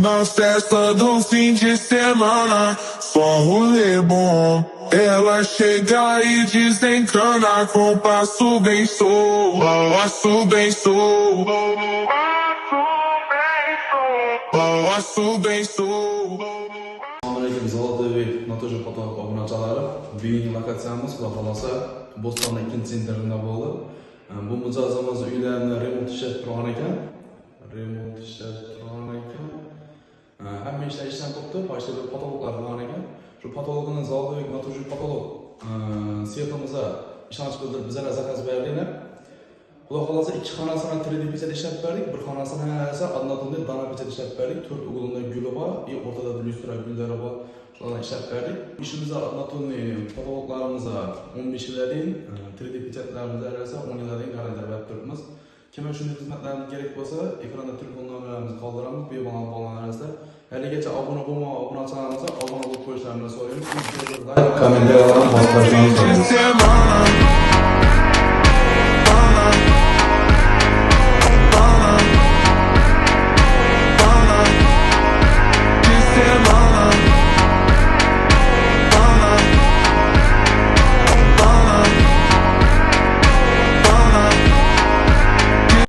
Na festa do fim de semana, só rolê bom. Ela chega e desencana com passo bem sou, passo bem sou, passo bem sou. Assalomualaykum Zolotoyevik Noto'ji fotoğraf obunachilari. Bugungi lokatsiyamiz Xudo xolosa Bo'stonda 2-sentrda bo'ldi. Bu mijozimiz uylarni remont ishlab turgan ekan. Hamma ishlar ishdan turibdi. Boshida bir patologlar bor ekan. Shu patologning Zolotoyevik Noto'ji patolog siyofimizga ishonch bildirib bizlarga zakaz berdilar. Xudo xolosa ikki xonasini 3D bichad ishlab berdik, bir xonasini esa однотонный dana bichad ishlab berdik. 4 uglunda guli bor, o'rtada lyustra gullari bor. Shularni ishlab berdik. Ishimizda однотонный patologlarimizga 15 yildan 3D bichadlarimizga esa 10 yildan garantiya berib turibmiz. Kimga shunday xizmatlarimiz kerak bo'lsa, ekranda telefon nomerlarimizni qoldiramiz, bemalol bog'lanasizlar. Haligacha obuna bo'lmagan obunachilarimizga obuna bo'lib qo'yishlarini so'raymiz. Kommentariyalarni bosib qo'yishlarini so'raymiz.